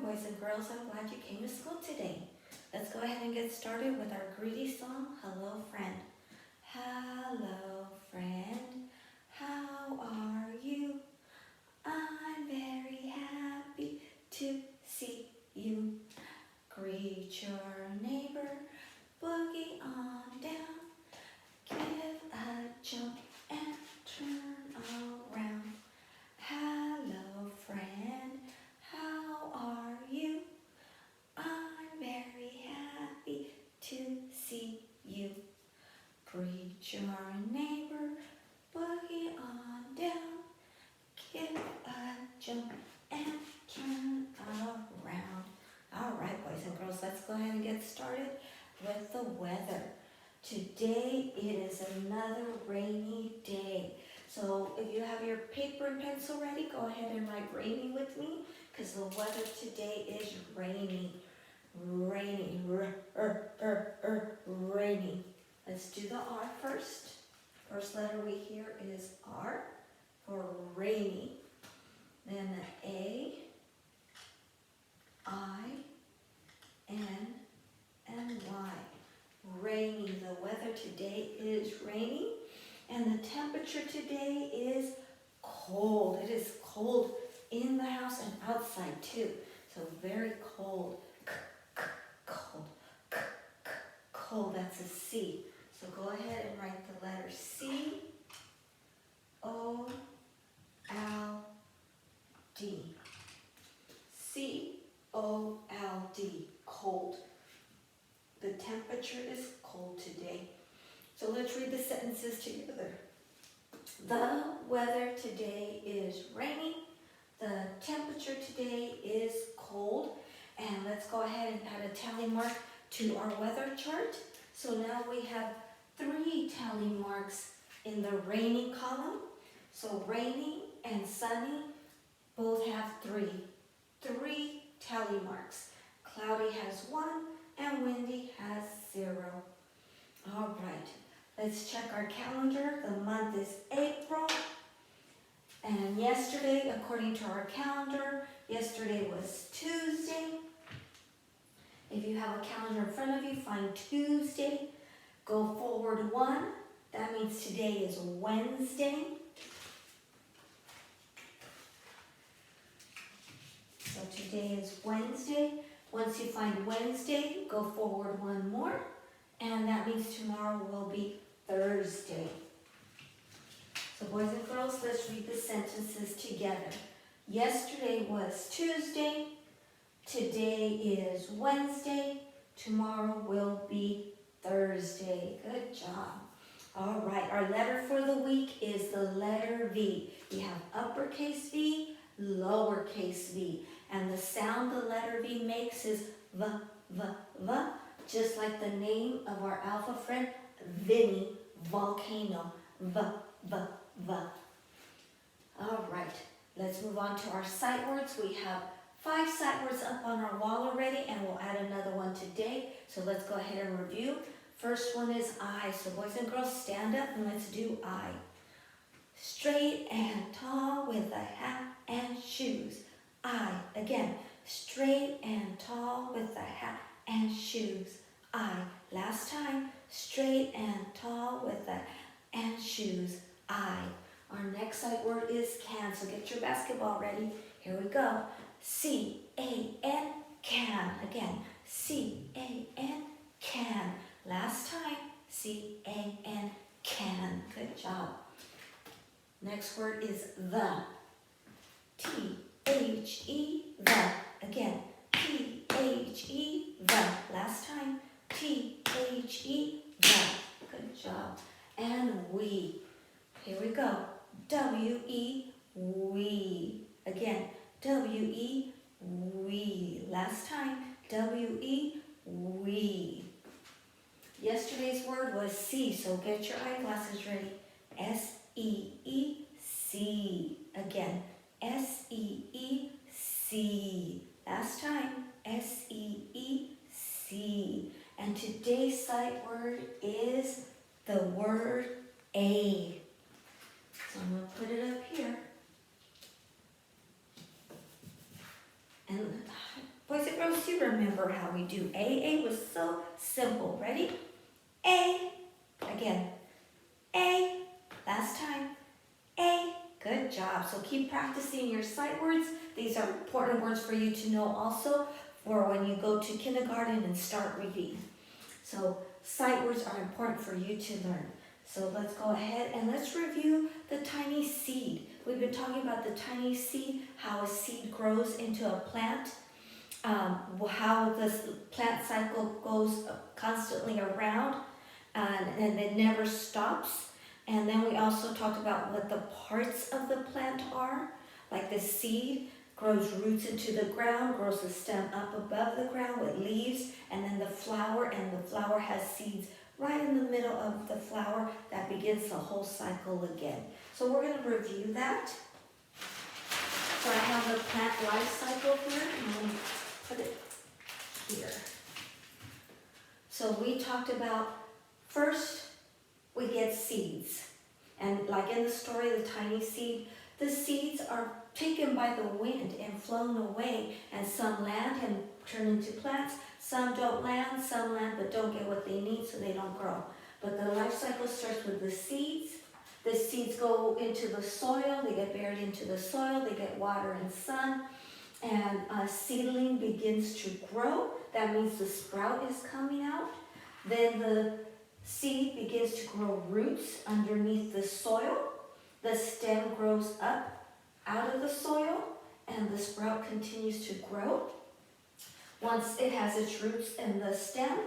boys and girls. I'm glad you came to school today. Let's go ahead and get started with our greeting song, Hello Friend. Hello friend, how are you? I'm very happy to see you. Greet your neighbor, boogie on down. Give a jump and turn around. Hello friend, how are you? I'm very happy to see you. Greet your neighbor, boogie on down. Give a jump and turn around. All right, boys and girls, let's go ahead and get started with the weather. Today it is another rainy day. So if you have your paper and pencil ready, go ahead and write rainy with me, because the weather today is rainy. Rainy, rainy. Let's do the R first. First letter we hear is R for rainy. Then the A, I, N, and Y. Rainy. The weather today is rainy. And the temperature today is cold. It is cold in the house and outside too. So very cold. Cold. Cold. That's a C. So go ahead and write the letter C, O, L, D. C, O, L, D. Cold. The temperature is cold today. So let's read the sentences together. The weather today is rainy. The temperature today is cold. And let's go ahead and add a tally mark to our weather chart. So now we have 3 tally marks in the rainy column. So rainy and sunny both have 3. 3 tally marks. Cloudy has 1 and windy has 0. All right. Let's check our calendar. The month is April. And yesterday, according to our calendar, yesterday was Tuesday. If you have a calendar in front of you, find Tuesday. Go forward 1. That means today is Wednesday. So today is Wednesday. Once you find Wednesday, go forward 1 more. And that means tomorrow will be Thursday. So boys and girls, let's read the sentences together. Yesterday was Tuesday. Today is Wednesday. Tomorrow will be Thursday. Good job. All right, our letter for the week is the letter V. We have uppercase V, lowercase v. And the sound the letter V makes is V, V, V. Just like the name of our alpha friend, Vinny, volcano. V, V, V. All right, let's move on to our sight words. We have 5 sight words up on our wall already, and we'll add another one today. So let's go ahead and review. First one is I. So boys and girls, stand up and let's do I. Straight and tall with a hat and shoes. I. Again, straight and tall with a hat and shoes. I. Last time, straight and tall with a hat and shoes. I. Our next sight word is can. So get your basketball ready. Here we go. C-A-N, can. Again, C-A-N, can. Last time, C-A-N, can. Good job. Next word is the. T-H-E, the. Again, T-H-E, the. Last time, T-H-E, the. Good job. And we. Here we go. W-E, we. Again, W-E, we. Last time, W-E, we. Yesterday's word was see, so get your eyeglasses ready. S-E-E, see. Again, S-E-E, see. Last time, S-E-E, see. And today's sight word is the word A. So I'm going to put it up here. And Boys and girls, you remember how we do A. A was so simple. Ready? A. Again. A. Last time. A. Good job. So keep practicing your sight words. These are important words for you to know also for when you go to kindergarten and start reading. So sight words are important for you to learn. So let's go ahead and let's review the tiny seed. We've been talking about the tiny seed, how a seed grows into a plant, how this plant cycle goes constantly around and it never stops. And then we also talked about what the parts of the plant are, like the seed grows roots into the ground, grows the stem up above the ground with leaves, and then the flower has seeds right in the middle of the flower that begins the whole cycle again. So we're going to review that. So I have the plant life cycle here, and I'm going to put it here. So we talked about first we get seeds. And like in the story, the tiny seed, the seeds are taken by the wind and flown away, and some land and turn into plants. Some don't land, some land but don't get what they need, so they don't grow. But the life cycle starts with the seeds. The seeds go into the soil, they get buried into the soil, they get water and sun, and a seedling begins to grow. That means the sprout is coming out. Then the seed begins to grow roots underneath the soil. The stem grows up out of the soil, and the sprout continues to grow. Once it has its roots in the stem,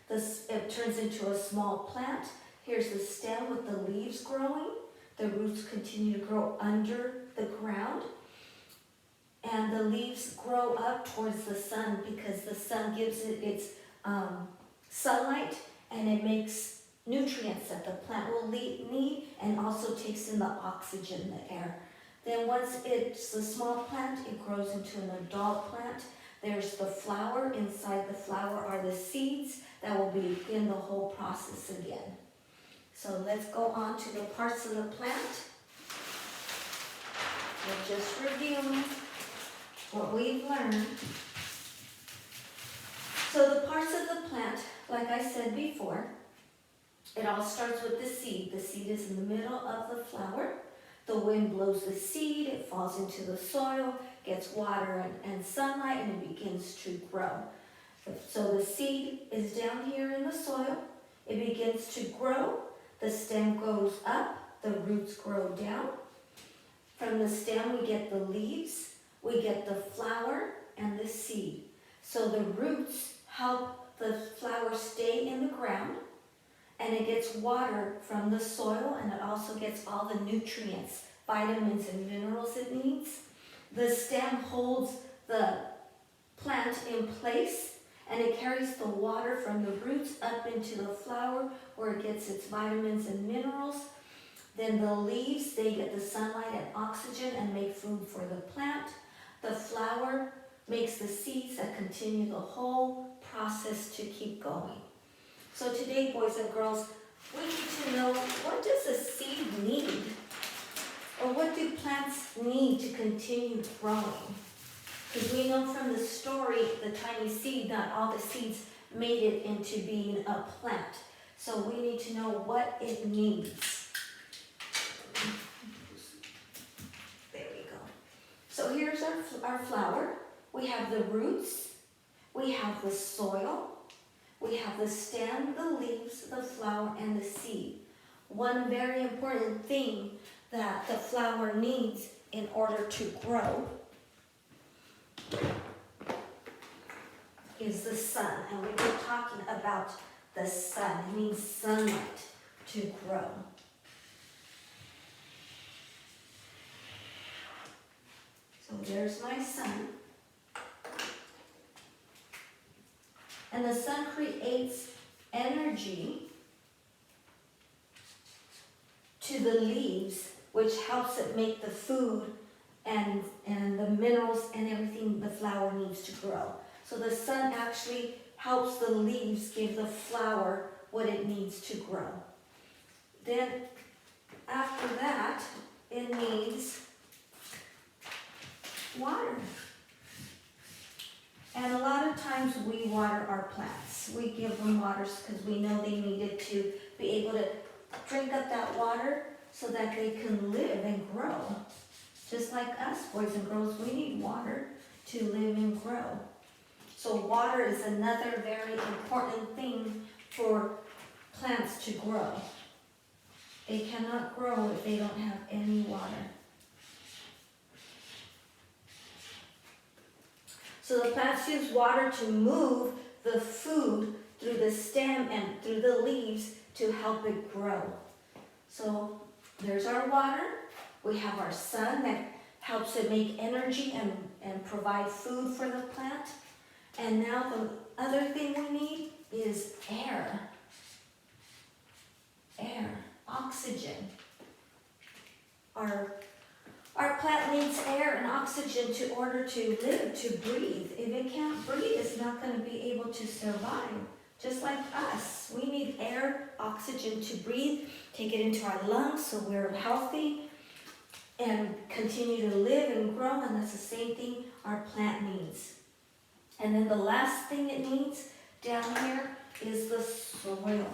it turns into a small plant. Here's the stem with the leaves growing. The roots continue to grow under the ground, and the leaves grow up towards the sun because the sun gives it its sunlight, and it makes nutrients that the plant will need, and also takes in the oxygen in the air. Then once it's a small plant, it grows into an adult plant. There's the flower. Inside the flower are the seeds that will begin the whole process again. So let's go on to the parts of the plant. We're just reviewing what we've learned. So the parts of the plant, like I said before, it all starts with the seed. The seed is in the middle of the flower. The wind blows the seed, it falls into the soil, gets water and sunlight, and it begins to grow. So the seed is down here in the soil. It begins to grow. The stem goes up, the roots grow down. From the stem we get the leaves, we get the flower and the seed. So the roots help the flower stay in the ground, and it gets water from the soil, and it also gets all the nutrients, vitamins and minerals it needs. The stem holds the plant in place, and it carries the water from the roots up into the flower where it gets its vitamins and minerals. Then the leaves, they get the sunlight and oxygen and make food for the plant. The flower makes the seeds that continue the whole process to keep going. So today, boys and girls, we need to know, what does a seed need? Or what do plants need to continue growing? Because we know from the story, the tiny seed, not all the seeds made it into being a plant. So we need to know what it needs. There we go. So here's our flower. We have the roots. We have the soil. We have the stem, the leaves, the flower, and the seed. One very important thing that the flower needs in order to grow is the sun. And we've been talking about the sun. It needs sunlight to grow. So there's my sun. And the sun creates energy to the leaves, which helps it make the food and the minerals and everything the flower needs to grow. So the sun actually helps the leaves give the flower what it needs to grow. Then after that, it needs water. And a lot of times we water our plants. We give them waters because we know they needed to be able to drink up that water so that they can live and grow. Just like us, boys and girls, we need water to live and grow. So water is another very important thing for plants to grow. They cannot grow if they don't have any water. So the plants use water to move the food through the stem and through the leaves to help it grow. So there's our water. We have our sun that helps it make energy and provide food for the plant. And now the other thing we need is air. Air, oxygen. Our plant needs air and oxygen in order to live, to breathe. If it can't breathe, it's not going to be able to survive. Just like us, we need air, oxygen to breathe, take it into our lungs so we're healthy and continue to live and grow, and that's the same thing our plant needs. And then the last thing it needs down here is the soil.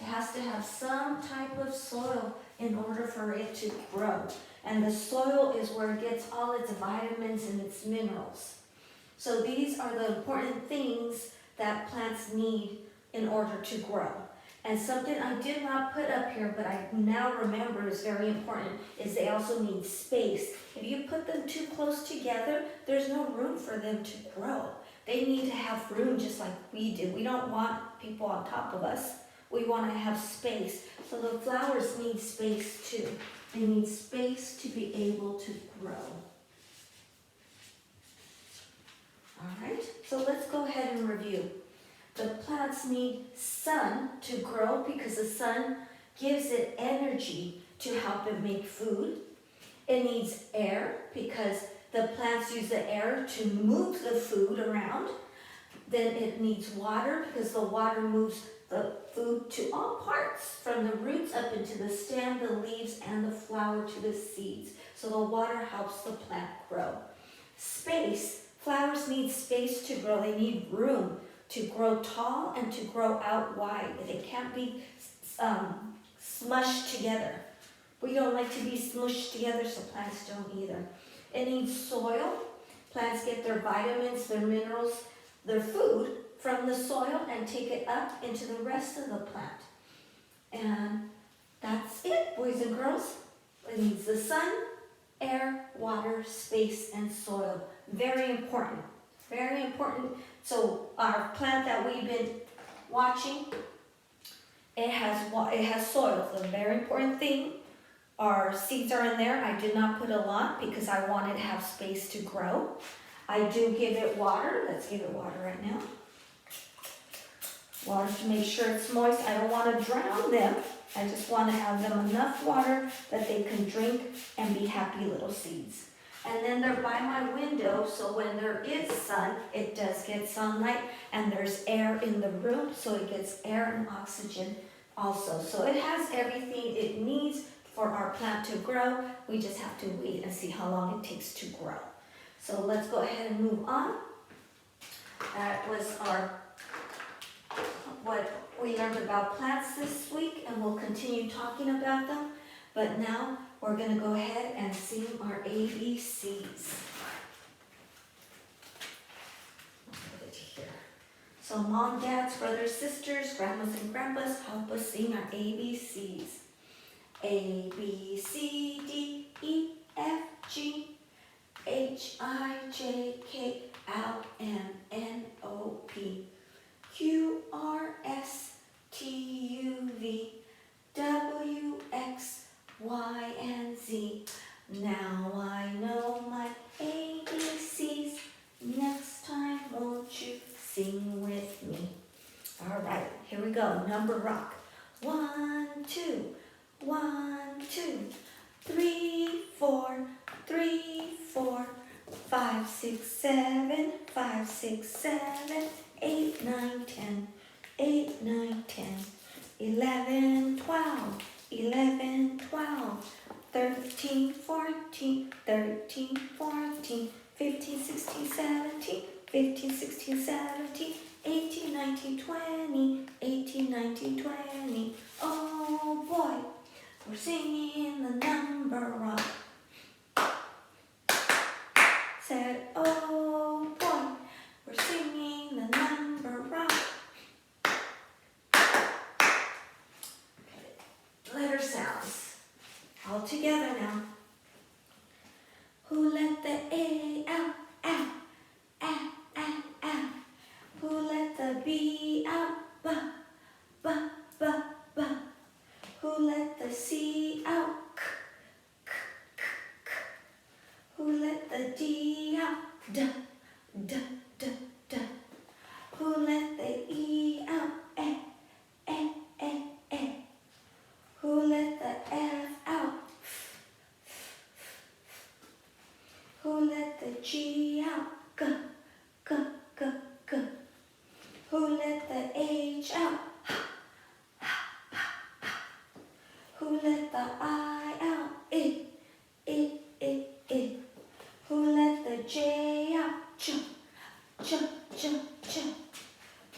It has to have some type of soil in order for it to grow. And the soil is where it gets all its vitamins and its minerals. So these are the important things that plants need in order to grow. And something I did not put up here, but I now remember is very important, is they also need space. If you put them too close together, there's no room for them to grow. They need to have room just like we do. We don't want people on top of us. We want to have space. So the flowers need space too. They need space to be able to grow. All right, so let's go ahead and review. The plants need sun to grow because the sun gives it energy to help it make food. It needs air because the plants use the air to move the food around. Then it needs water because the water moves the food to all parts, from the roots up into the stem, the leaves, and the flower to the seeds. So the water helps the plant grow. Space. Flowers need space to grow. They need room to grow tall and to grow out wide. They can't be smushed together. We don't like to be smushed together, so plants don't either. It needs soil. Plants get their vitamins, their minerals, their food from the soil and take it up into the rest of the plant. And that's it, boys and girls. It needs the sun, air, water, space, and soil. Very important. Very important. So our plant that we've been watching, it has soil. The very important thing. Our seeds are in there. I did not put a lot because I wanted to have space to grow. I do give it water. Let's give it water right now. Water to make sure it's moist. I don't want to drown them. I just want to have them enough water that they can drink and be happy little seeds. And then they're by my window, so when there is sun, it does get sunlight, and there's air in the room, so it gets air and oxygen also. So it has everything it needs for our plant to grow. We just have to wait and see how long it takes to grow. So let's go ahead and move on. That was what we learned about plants this week, and we'll continue talking about them. But now we're going to go ahead and sing our ABCs. Put it here. So mom, dads, brothers, sisters, grandmas, and grandpas, help us sing our ABCs. A, B, C, D, E, F, G, H, I, J, K, L, M, N, O, P, Q, R, S, T, U, V, W, X, Y, and Z. Now I know my ABCs. Next time, won't you sing with me? All right, here we go. Number rock. 1, 2, 1, 2, 3, 4, 3, 4, 5, 6, 7, 5, 6, 7, 8, 9, 10, 8, 9, 10, 11, 12, 11, 12, 13, 14, 13, 14, 15, 16, 17, 15, 16, 17, 18, 19, 20, 18, 19, 20. Oh boy, we're singing the number wrong. Said, oh boy, we're singing the number wrong. Letter sounds. All together now. Who let the A out, out, out, out, out? Who let the B out, ba, ba, ba, ba? Who let the C out, k, k, k, k? Who let the D out, da, da, da, da? Who let the E out, eh, eh, eh, eh? Who let the F out? Who let the G out? G, g, g, g. Who let the H out? Who let the I out? I, I, I, I. Who let the J out? J, j, j, j.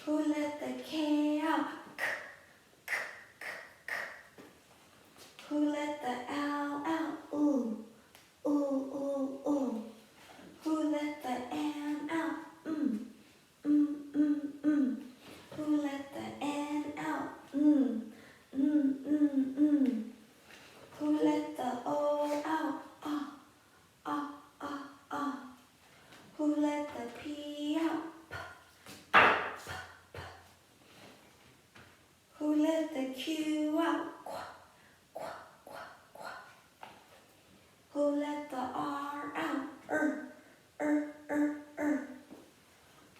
Who let the K out? K, k, k, k. Who let the L out? Ooh, ooh, ooh, ooh. Who let the M out? Mm, mm, mm, mm. Who let the N out? Mm, mm, mm, mm. Who let the O out? Ah, ah, ah, ah. Who let the P out? P, p, p, p. Who let the Q out? Qua, qua, qua, qua. Who let the R out?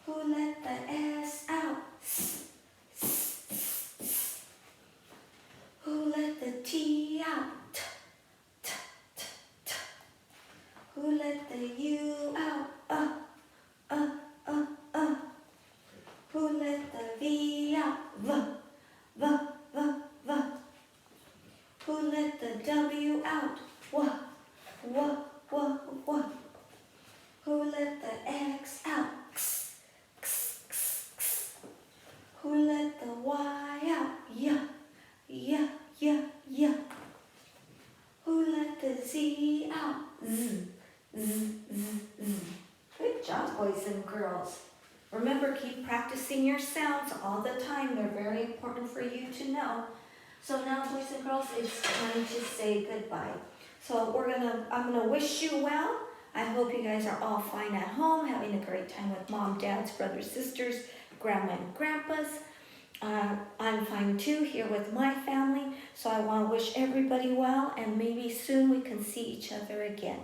Who let the S out? S, s, s, s. Who let the T out? T, t, t, t. Who let the U out? Who let the V out? V, v, v, v. Who let the W out? W, w, w, w. Who let the X out? X, x, x, x. Who let the Y out? Y, y, y, y. Who let the Z out? Z, z, z, z. Good job, boys and girls. Remember, keep practicing your sounds all the time. They're very important for you to know. So now, boys and girls, it's time to say goodbye. So I'm gonna wish you well. I hope you guys are all fine at home, having a great time with mom, dads, brothers, sisters, grandma and grandpas. I'm fine too, here with my family. So I want to wish everybody well, and maybe soon we can see each other again.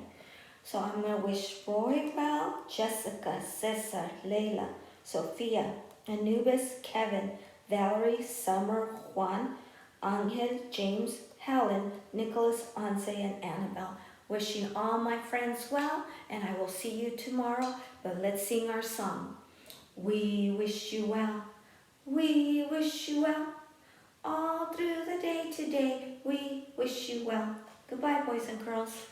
So I'm going to wish Roy well, Jessica, Cesar, Leila, Sophia, Anubis, Kevin, Valerie, Summer, Juan, Angel, James, Helen, Nicholas, Anse, and Annabelle. Wishing all my friends well, and I will see you tomorrow. But let's sing our song. We wish you well. We wish you well. All through the day today, we wish you well. Goodbye, boys and girls.